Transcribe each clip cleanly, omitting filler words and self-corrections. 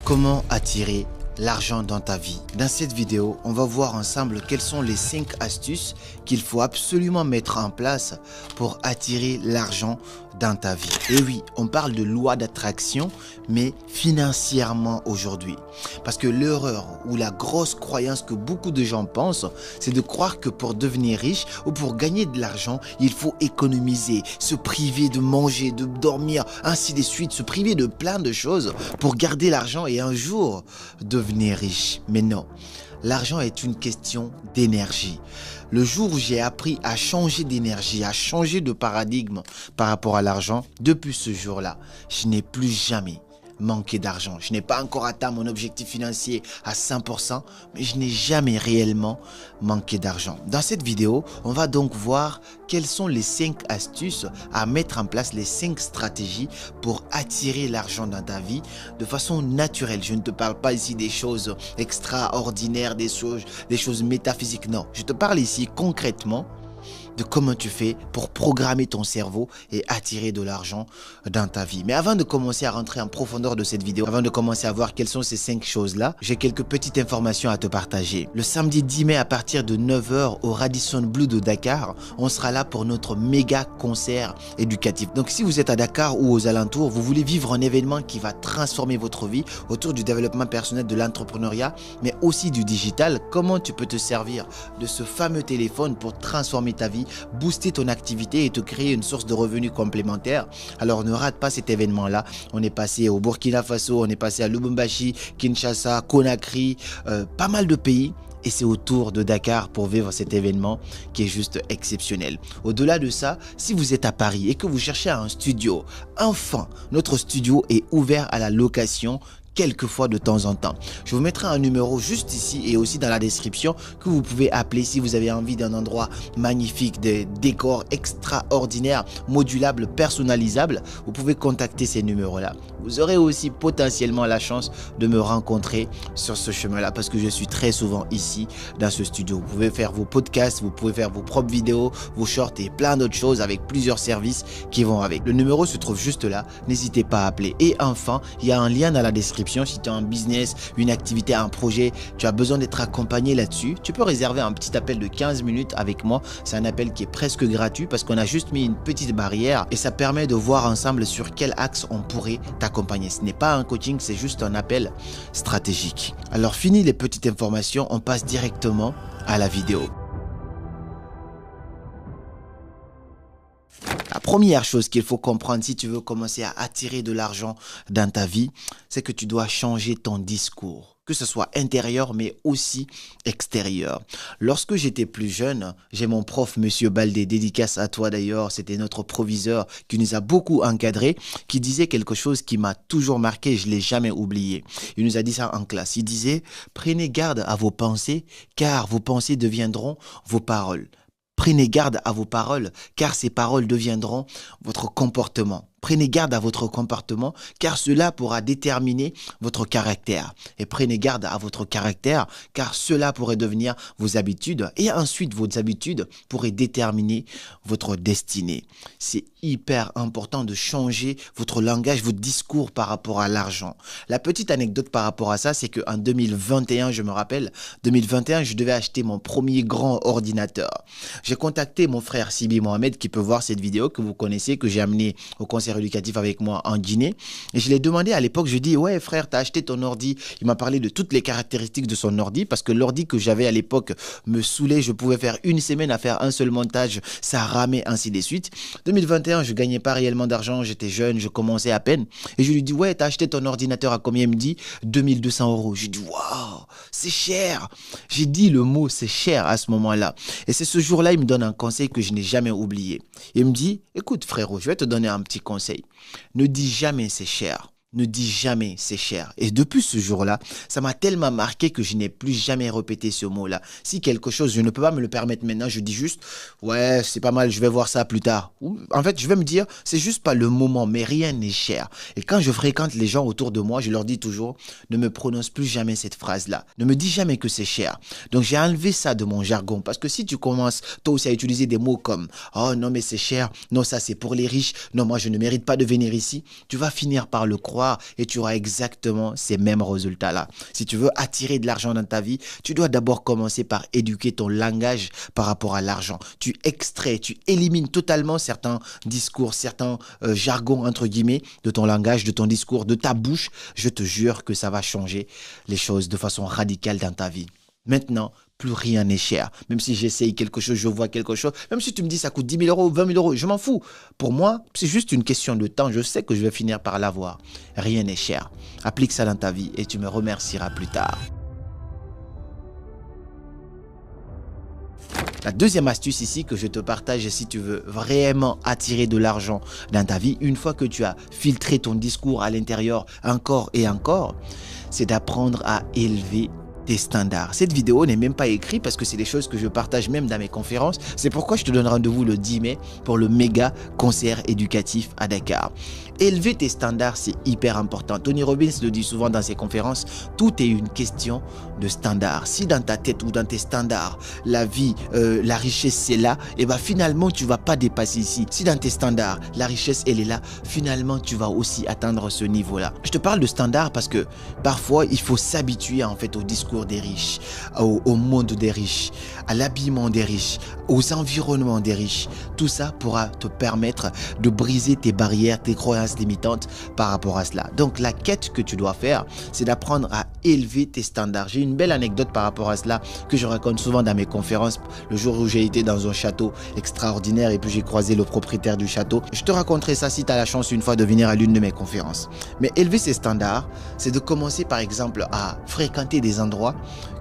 Comment attirer l'argent dans ta vie? Dans cette vidéo, on va voir ensemble quelles sont les 5 astuces qu'il faut absolument mettre en place pour attirer l'argent dans ta vie. Et oui, on parle de loi d'attraction, mais financièrement aujourd'hui. Parce que l'erreur ou la grosse croyance que beaucoup de gens pensent, c'est de croire que pour devenir riche ou pour gagner de l'argent, il faut économiser, se priver de manger, de dormir, ainsi de suite, se priver de plein de choses pour garder l'argent et un jour devenir riche. Mais non, l'argent est une question d'énergie. Le jour où j'ai appris à changer d'énergie, à changer de paradigme par rapport à l'argent, depuis ce jour-là, je n'ai plus jamais manqué d'argent. Je n'ai pas encore atteint mon objectif financier à 100%, mais je n'ai jamais réellement manqué d'argent. Dans cette vidéo, on va donc voir quelles sont les 5 astuces à mettre en place, les 5 stratégies pour attirer l'argent dans ta vie de façon naturelle. Je ne te parle pas ici des choses extraordinaires, des choses métaphysiques, non. Je te parle ici concrètement de comment tu fais pour programmer ton cerveau et attirer de l'argent dans ta vie. Mais avant de commencer à rentrer en profondeur de cette vidéo, avant de commencer à voir quelles sont ces 5 choses-là, j'ai quelques petites informations à te partager. Le samedi 10 mai à partir de 9 h au Radisson Blu de Dakar, on sera là pour notre méga concert éducatif. Donc si vous êtes à Dakar ou aux alentours, vous voulez vivre un événement qui va transformer votre vie autour du développement personnel, de l'entrepreneuriat, mais aussi du digital, comment tu peux te servir de ce fameux téléphone pour transformer ta vie, booster ton activité et te créer une source de revenus complémentaire. Alors ne rate pas cet événement-là. On est passé au Burkina Faso, on est passé à Lubumbashi, Kinshasa, Conakry, pas mal de pays. Et c'est autour de Dakar pour vivre cet événement qui est juste exceptionnel. Au-delà de ça, si vous êtes à Paris et que vous cherchez un studio, enfin, notre studio est ouvert à la location quelques fois de temps en temps. Je vous mettrai un numéro juste ici et aussi dans la description que vous pouvez appeler si vous avez envie d'un endroit magnifique, des décors extraordinaires, modulables, personnalisables. Vous pouvez contacter ces numéros-là. Vous aurez aussi potentiellement la chance de me rencontrer sur ce chemin-là parce que je suis très souvent ici dans ce studio. Vous pouvez faire vos podcasts, vous pouvez faire vos propres vidéos, vos shorts et plein d'autres choses avec plusieurs services qui vont avec. Le numéro se trouve juste là. N'hésitez pas à appeler. Et enfin, il y a un lien dans la description. Si tu as un business, une activité, un projet, tu as besoin d'être accompagné là-dessus, tu peux réserver un petit appel de 15 minutes avec moi. C'est un appel qui est presque gratuit parce qu'on a juste mis une petite barrière et ça permet de voir ensemble sur quel axe on pourrait t'accompagner. Ce n'est pas un coaching, c'est juste un appel stratégique. Alors fini les petites informations, on passe directement à la vidéo. La première chose qu'il faut comprendre si tu veux commencer à attirer de l'argent dans ta vie, c'est que tu dois changer ton discours, que ce soit intérieur mais aussi extérieur. Lorsque j'étais plus jeune, j'ai mon prof, Monsieur Baldé, dédicace à toi d'ailleurs, c'était notre proviseur qui nous a beaucoup encadrés, qui disait quelque chose qui m'a toujours marqué, je ne l'ai jamais oublié. Il nous a dit ça en classe, il disait « Prenez garde à vos pensées, car vos pensées deviendront vos paroles. » Prenez garde à vos paroles, car ces paroles deviendront votre comportement. Prenez garde à votre comportement, car cela pourra déterminer votre caractère. Et prenez garde à votre caractère, car cela pourrait devenir vos habitudes. Et ensuite, vos habitudes pourraient déterminer votre destinée. C'est hyper important de changer votre langage, votre discours par rapport à l'argent. La petite anecdote par rapport à ça, c'est qu'en 2021, je me rappelle, 2021, je devais acheter mon premier grand ordinateur. J'ai contacté mon frère Sibi Mohamed, qui peut voir cette vidéo que vous connaissez, que j'ai amené au concert éducatif avec moi en Guinée. Et je l'ai demandé à l'époque, je lui ai dit, ouais frère, t'as acheté ton ordi. Il m'a parlé de toutes les caractéristiques de son ordi parce que l'ordi que j'avais à l'époque me saoulait. Je pouvais faire une semaine à faire un seul montage, ça ramait, ainsi de suite. 2021, je gagnais pas réellement d'argent, j'étais jeune, je commençais à peine. Et je lui dis, ouais, t'as acheté ton ordinateur à combien? Il me dit 2200 €. J'ai dit, waouh, c'est cher. J'ai dit le mot, c'est cher à ce moment-là. Et c'est ce jour-là, il me donne un conseil que je n'ai jamais oublié. Il me dit, écoute frérot, je vais te donner un petit conseil. Ne dis jamais c'est cher. Ne dis jamais c'est cher. Et depuis ce jour-là, ça m'a tellement marqué que je n'ai plus jamais répété ce mot-là. Si quelque chose, je ne peux pas me le permettre maintenant, je dis juste, ouais, c'est pas mal, je vais voir ça plus tard. En fait, je vais me dire, c'est juste pas le moment, mais rien n'est cher. Et quand je fréquente les gens autour de moi, je leur dis toujours, ne me prononce plus jamais cette phrase-là. Ne me dis jamais que c'est cher. Donc, j'ai enlevé ça de mon jargon. Parce que si tu commences, toi aussi, à utiliser des mots comme, oh non, mais c'est cher, non, ça c'est pour les riches, non, moi je ne mérite pas de venir ici, tu vas finir par le croire recevoir et tu auras exactement ces mêmes résultats-là. Si tu veux attirer de l'argent dans ta vie, tu dois d'abord commencer par éduquer ton langage par rapport à l'argent. Tu extrais, tu élimines totalement certains discours, certains jargons entre guillemets de ton langage, de ton discours, de ta bouche. Je te jure que ça va changer les choses de façon radicale dans ta vie. Maintenant, plus rien n'est cher. Même si j'essaye quelque chose, je vois quelque chose, même si tu me dis ça coûte 10 000 euros, 20 000 euros, je m'en fous. Pour moi, c'est juste une question de temps. Je sais que je vais finir par l'avoir. Rien n'est cher. Applique ça dans ta vie et tu me remercieras plus tard. La deuxième astuce ici que je te partage, si tu veux vraiment attirer de l'argent dans ta vie, une fois que tu as filtré ton discours à l'intérieur encore et encore, c'est d'apprendre à élever tes standards. Cette vidéo n'est même pas écrite parce que c'est des choses que je partage même dans mes conférences. C'est pourquoi je te donne rendez-vous le 10 mai pour le méga concert éducatif à Dakar. Élever tes standards, c'est hyper important. Tony Robbins le dit souvent dans ses conférences, tout est une question de standards. Si dans ta tête ou dans tes standards, la vie, la richesse c'est là, et ben finalement tu vas pas dépasser ici. Si dans tes standards, la richesse elle est là, finalement tu vas aussi atteindre ce niveau-là. Je te parle de standards parce que parfois il faut s'habituer en fait au discours des riches, au monde des riches, à l'habillement des riches, aux environnements des riches. Tout ça pourra te permettre de briser tes barrières, tes croyances limitantes par rapport à cela. Donc la quête que tu dois faire, c'est d'apprendre à élever tes standards. J'ai une belle anecdote par rapport à cela que je raconte souvent dans mes conférences. Le jour où j'ai été dans un château extraordinaire et puis j'ai croisé le propriétaire du château. Je te raconterai ça si tu as la chance une fois de venir à l'une de mes conférences. Mais élever ses standards, c'est de commencer par exemple à fréquenter des endroits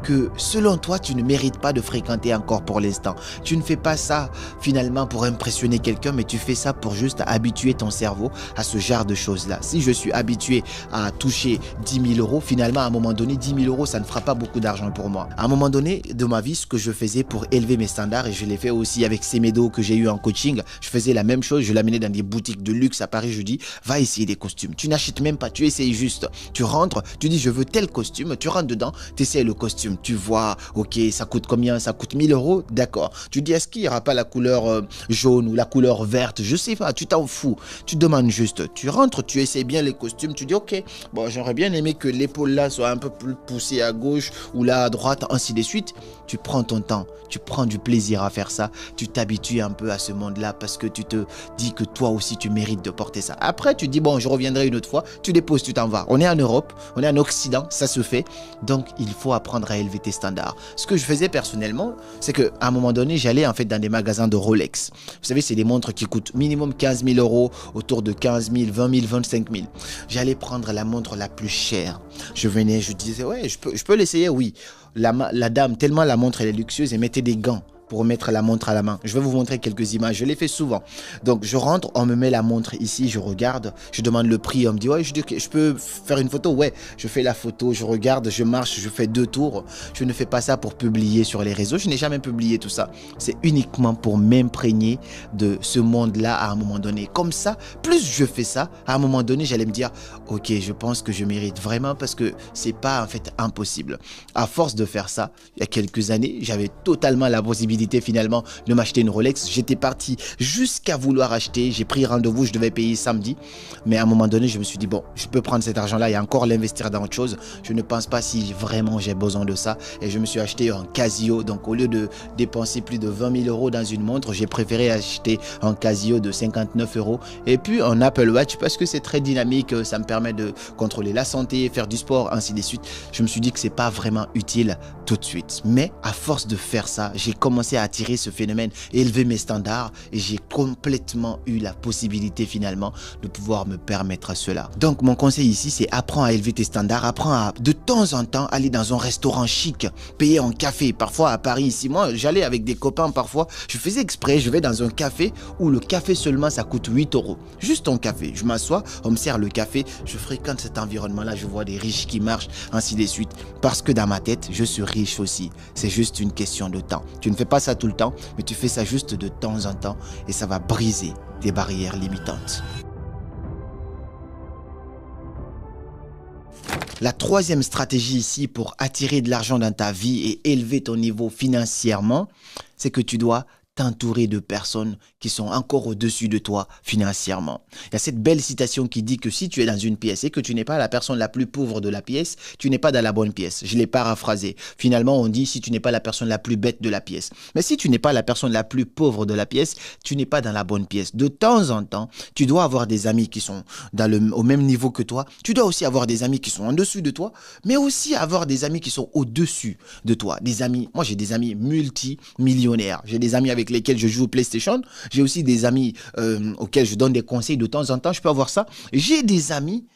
que selon toi tu ne mérites pas de fréquenter encore pour l'instant. Tu ne fais pas ça finalement pour impressionner quelqu'un, mais tu fais ça pour juste habituer ton cerveau à ce genre de choses-là. Si je suis habitué à toucher 10 000 euros, finalement à un moment donné 10 000 euros ça ne fera pas beaucoup d'argent pour moi. À un moment donné de ma vie, ce que je faisais pour élever mes standards, et je l'ai fait aussi avec Semedo que j'ai eu en coaching, je faisais la même chose, je l'amenais dans des boutiques de luxe à Paris, je dis va essayer des costumes. Tu n'achètes même pas, tu essayes juste. Tu rentres, tu dis je veux tel costume, tu rentres dedans, tu essayes le costume. Tu vois, ok, ça coûte combien? Ça coûte 1 000 euros, d'accord. Tu dis, est-ce qu'il n'y aura pas la couleur jaune ou la couleur verte? Je sais pas, tu t'en fous. Tu demandes juste, tu rentres, tu essaies bien les costumes, tu dis, ok, bon, j'aurais bien aimé que l'épaule là soit un peu plus poussée à gauche ou là à droite, ainsi de suite. Tu prends ton temps, tu prends du plaisir à faire ça, tu t'habitues un peu à ce monde-là parce que tu te dis que toi aussi tu mérites de porter ça. Après, tu dis, bon, je reviendrai une autre fois, tu déposes, tu t'en vas. On est en Europe, on est en Occident, ça se fait. Donc, il faut apprendre à élever tes standards. Ce que je faisais personnellement, c'est qu'à un moment donné, j'allais en fait dans des magasins de Rolex. Vous savez, c'est des montres qui coûtent minimum 15 000 euros, autour de 15 000, 20 000, 25 000. J'allais prendre la montre la plus chère. Je venais, je disais, ouais, je peux l'essayer, oui. La dame, tellement la montre elle est luxueuse, elle mettait des gants pour mettre la montre à la main. Je vais vous montrer quelques images, je l'ai fait souvent. Donc je rentre, on me met la montre ici, je regarde, je demande le prix, on me dit ouais, je peux faire une photo, ouais, je fais la photo, je regarde, je marche, je fais 2 tours. Je ne fais pas ça pour publier sur les réseaux, je n'ai jamais publié tout ça. C'est uniquement pour m'imprégner de ce monde-là à un moment donné. Comme ça, plus je fais ça, à un moment donné, j'allais me dire ok, je pense que je mérite vraiment parce que c'est pas en fait impossible. À force de faire ça, il y a quelques années, j'avais totalement la possibilité finalement de m'acheter une Rolex. J'étais parti jusqu'à vouloir acheter. J'ai pris rendez-vous, je devais payer samedi. Mais à un moment donné, je me suis dit, bon, je peux prendre cet argent-là et encore l'investir dans autre chose. Je ne pense pas si vraiment j'ai besoin de ça. Et je me suis acheté un Casio. Donc, au lieu de dépenser plus de 20 000 euros dans une montre, j'ai préféré acheter un Casio de 59 euros. Et puis, un Apple Watch parce que c'est très dynamique. Ça me permet de contrôler la santé, faire du sport, ainsi de suite. Je me suis dit que c'est pas vraiment utile tout de suite. Mais à force de faire ça, j'ai commencé à attirer ce phénomène, élever mes standards et j'ai complètement eu la possibilité finalement de pouvoir me permettre cela. Donc mon conseil ici, c'est apprends à élever tes standards, apprends à de temps en temps aller dans un restaurant chic, payer un café. Parfois à Paris ici, moi j'allais avec des copains, parfois je faisais exprès, je vais dans un café où le café seulement ça coûte 8 euros. Juste un café, je m'assois, on me sert le café, je fréquente cet environnement-là, je vois des riches qui marchent, ainsi de suite. Parce que dans ma tête, je suis riche aussi. C'est juste une question de temps. Tu ne fais pas ça tout le temps, mais tu fais ça juste de temps en temps et ça va briser tes barrières limitantes. La troisième stratégie ici pour attirer de l'argent dans ta vie et élever ton niveau financièrement, c'est que tu dois t'entourer de personnes qui sont encore au-dessus de toi financièrement. Il y a cette belle citation qui dit que si tu es dans une pièce et que tu n'es pas la personne la plus pauvre de la pièce, tu n'es pas dans la bonne pièce. Je l'ai paraphrasé. Finalement, on dit si tu n'es pas la personne la plus bête de la pièce. Mais si tu n'es pas la personne la plus pauvre de la pièce, tu n'es pas dans la bonne pièce. De temps en temps, tu dois avoir des amis qui sont au même niveau que toi. Tu dois aussi avoir des amis qui sont en dessous de toi, mais aussi avoir des amis qui sont au-dessus de toi. Des amis, moi j'ai des amis multimillionnaires. J'ai des amis avec lesquels je joue au PlayStation. J'ai aussi des amis auxquels je donne des conseils de temps en temps. Je peux avoir ça. J'ai des amis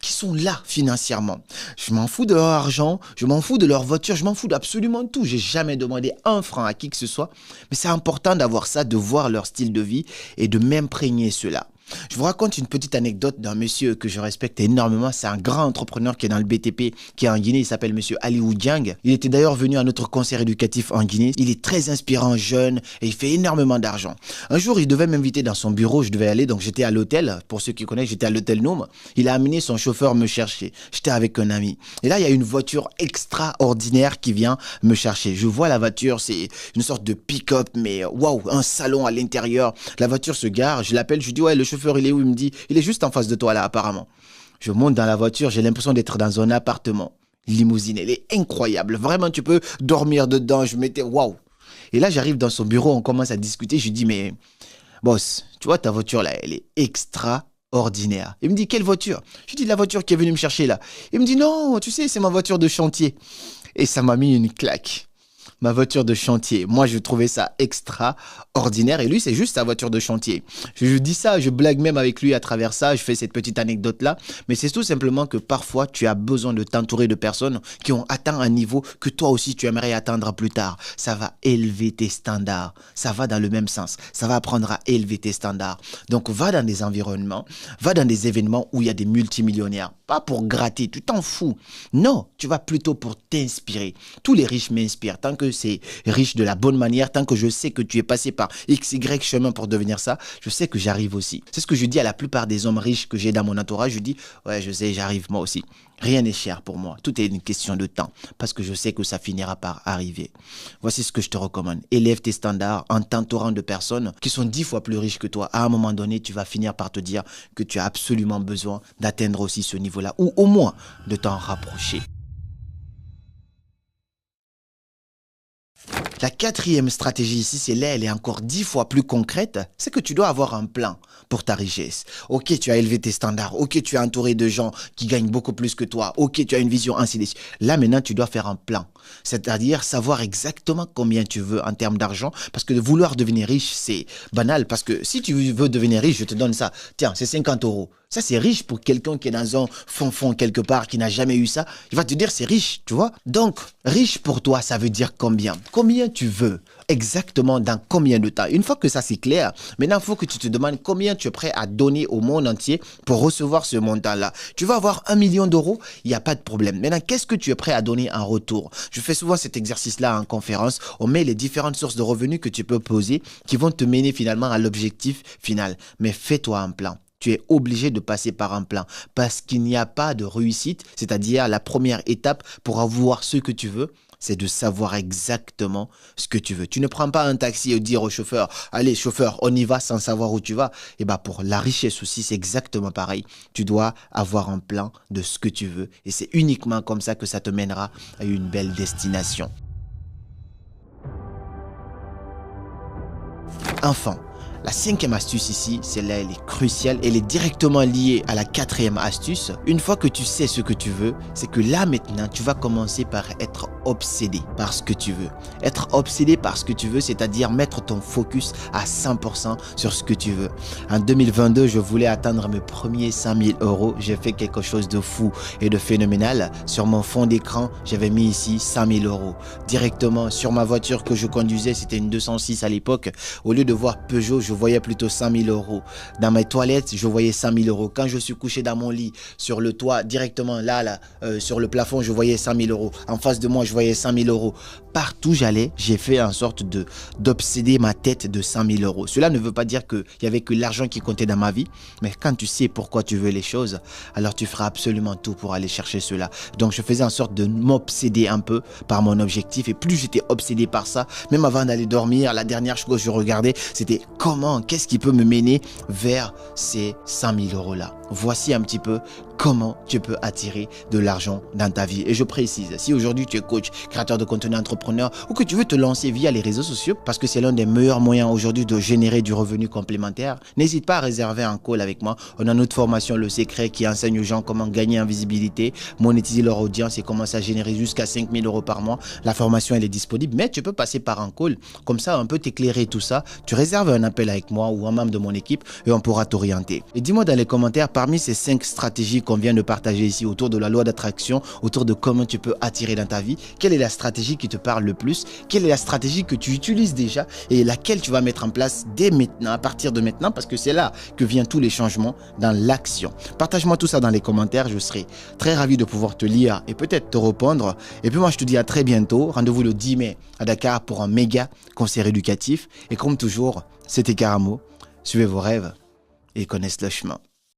qui sont là financièrement. Je m'en fous de leur argent, je m'en fous de leur voiture, je m'en fous d'absolument tout. J'ai jamais demandé un franc à qui que ce soit. Mais c'est important d'avoir ça, de voir leur style de vie et de m'imprégner cela. Je vous raconte une petite anecdote d'un monsieur que je respecte énormément. C'est un grand entrepreneur qui est dans le BTP, qui est en Guinée. Il s'appelle monsieur Aliou Dieng. Il était d'ailleurs venu à notre concert éducatif en Guinée. Il est très inspirant, jeune et il fait énormément d'argent. Un jour, il devait m'inviter dans son bureau. Je devais aller, donc j'étais à l'hôtel. Pour ceux qui connaissent, j'étais à l'hôtel Noom. Il a amené son chauffeur me chercher. J'étais avec un ami. Et là, il y a une voiture extraordinaire qui vient me chercher. Je vois la voiture, c'est une sorte de pick-up, mais waouh, un salon à l'intérieur. La voiture se gare. Je l'appelle, je lui dis ouais, le chauffeur il est où? Il me dit, il est juste en face de toi là apparemment. Je monte dans la voiture, j'ai l'impression d'être dans un appartement. Limousine, elle est incroyable. Vraiment, tu peux dormir dedans. Je m'étais, waouh. Et là, j'arrive dans son bureau, on commence à discuter. Je lui dis, mais boss, tu vois ta voiture là, elle est extraordinaire. Il me dit, quelle voiture? Je lui dis, la voiture qui est venue me chercher là. Il me dit, non, tu sais, c'est ma voiture de chantier. Et ça m'a mis une claque. Ma voiture de chantier. Moi, je trouvais ça extraordinaire. Et lui, c'est juste sa voiture de chantier. Je dis ça, je blague même avec lui à travers ça. Je fais cette petite anecdote-là. Mais c'est tout simplement que parfois, tu as besoin de t'entourer de personnes qui ont atteint un niveau que toi aussi, tu aimerais atteindre plus tard. Ça va élever tes standards. Ça va dans le même sens. Ça va apprendre à élever tes standards. Donc, va dans des environnements, va dans des événements où il y a des multimillionnaires. Pas pour gratter, tu t'en fous. Non, tu vas plutôt pour t'inspirer. Tous les riches m'inspirent. Tant que c'est riche de la bonne manière, tant que je sais que tu es passé par XY chemin pour devenir ça, je sais que j'arrive aussi. C'est ce que je dis à la plupart des hommes riches que j'ai dans mon entourage. Je dis, ouais, je sais, j'arrive moi aussi. Rien n'est cher pour moi. Tout est une question de temps parce que je sais que ça finira par arriver. Voici ce que je te recommande. Élève tes standards en t'entourant de personnes qui sont 10 fois plus riches que toi. À un moment donné, tu vas finir par te dire que tu as absolument besoin d'atteindre aussi ce niveau-là ou au moins de t'en rapprocher. La quatrième stratégie ici, c'est là, elle est encore 10 fois plus concrète, c'est que tu dois avoir un plan pour ta richesse. Ok, tu as élevé tes standards, ok, tu es entouré de gens qui gagnent beaucoup plus que toi, ok, tu as une vision ainsi de suite. Là, maintenant, tu dois faire un plan, c'est-à-dire savoir exactement combien tu veux en termes d'argent, parce que de vouloir devenir riche, c'est banal, parce que si tu veux devenir riche, je te donne ça, tiens, c'est 50 euros. Ça, c'est riche pour quelqu'un qui est dans un fond quelque part, qui n'a jamais eu ça. Il va te dire c'est riche, tu vois. Donc, riche pour toi, ça veut dire combien? Combien tu veux? Exactement dans combien de temps? Une fois que ça c'est clair, maintenant il faut que tu te demandes combien tu es prêt à donner au monde entier pour recevoir ce montant-là. Tu vas avoir 1 million d'euros, il n'y a pas de problème. Maintenant, qu'est-ce que tu es prêt à donner en retour? Je fais souvent cet exercice-là en conférence. On met les différentes sources de revenus que tu peux poser qui vont te mener finalement à l'objectif final. Mais fais-toi un plan. Tu es obligé de passer par un plan parce qu'il n'y a pas de réussite, c'est-à-dire la première étape pour avoir ce que tu veux, c'est de savoir exactement ce que tu veux. Tu ne prends pas un taxi et dire au chauffeur, allez chauffeur, on y va sans savoir où tu vas. Et bien pour la richesse aussi, c'est exactement pareil. Tu dois avoir un plan de ce que tu veux et c'est uniquement comme ça que ça te mènera à une belle destination. Enfin, la cinquième astuce ici, celle-là, elle est cruciale. Elle est directement liée à la quatrième astuce. Une fois que tu sais ce que tu veux, c'est que là maintenant, tu vas commencer par être obsédé par ce que tu veux. Être obsédé par ce que tu veux, c'est-à-dire mettre ton focus à 100% sur ce que tu veux. En 2022, je voulais atteindre mes premiers 100 000 euros. J'ai fait quelque chose de fou et de phénoménal. Sur mon fond d'écran, j'avais mis ici 100 000 euros. Directement sur ma voiture que je conduisais, c'était une 206 à l'époque. Au lieu de voir Peugeot, je voyais plutôt 100 000 euros. Dans mes toilettes, je voyais 100 000 euros. Quand je suis couché dans mon lit, sur le toit, directement là, sur le plafond, je voyais 100 000 euros. En face de moi, je voyais 100 000 euros. Partout où j'allais, j'ai fait en sorte d'obséder ma tête de 100 000 euros. Cela ne veut pas dire qu'il n'y avait que l'argent qui comptait dans ma vie, mais quand tu sais pourquoi tu veux les choses, alors tu feras absolument tout pour aller chercher cela. Donc je faisais en sorte de m'obséder un peu par mon objectif, et plus j'étais obsédé par ça, même avant d'aller dormir, la dernière chose que je regardais, c'était qu'est-ce qui peut me mener vers ces 100 000 euros là. Voici un petit peu comment tu peux attirer de l'argent dans ta vie. Et je précise, si aujourd'hui tu es coach, créateur de contenu, entrepreneur, ou que tu veux te lancer via les réseaux sociaux, parce que c'est l'un des meilleurs moyens aujourd'hui de générer du revenu complémentaire, n'hésite pas à réserver un call avec moi. On a notre formation Le Secret qui enseigne aux gens comment gagner en visibilité, monétiser leur audience et commencer à générer jusqu'à 5 000 euros par mois. La formation, elle est disponible, mais tu peux passer par un call. Comme ça, on peut t'éclairer tout ça. Tu réserves un appel avec moi ou un membre de mon équipe et on pourra t'orienter. Et dis-moi dans les commentaires, parmi ces 5 stratégies qu'on vient de partager ici autour de la loi d'attraction, autour de comment tu peux attirer dans ta vie, quelle est la stratégie qui te parle le plus? Quelle est la stratégie que tu utilises déjà et laquelle tu vas mettre en place dès maintenant, à partir de maintenant, parce que c'est là que viennent tous les changements dans l'action. Partage-moi tout ça dans les commentaires, je serai très ravi de pouvoir te lire et peut-être te répondre. Et puis moi, je te dis à très bientôt. Rendez-vous le 10 mai à Dakar pour un méga concert éducatif. Et comme toujours, c'était Karamo. Suivez vos rêves et connaissez le chemin.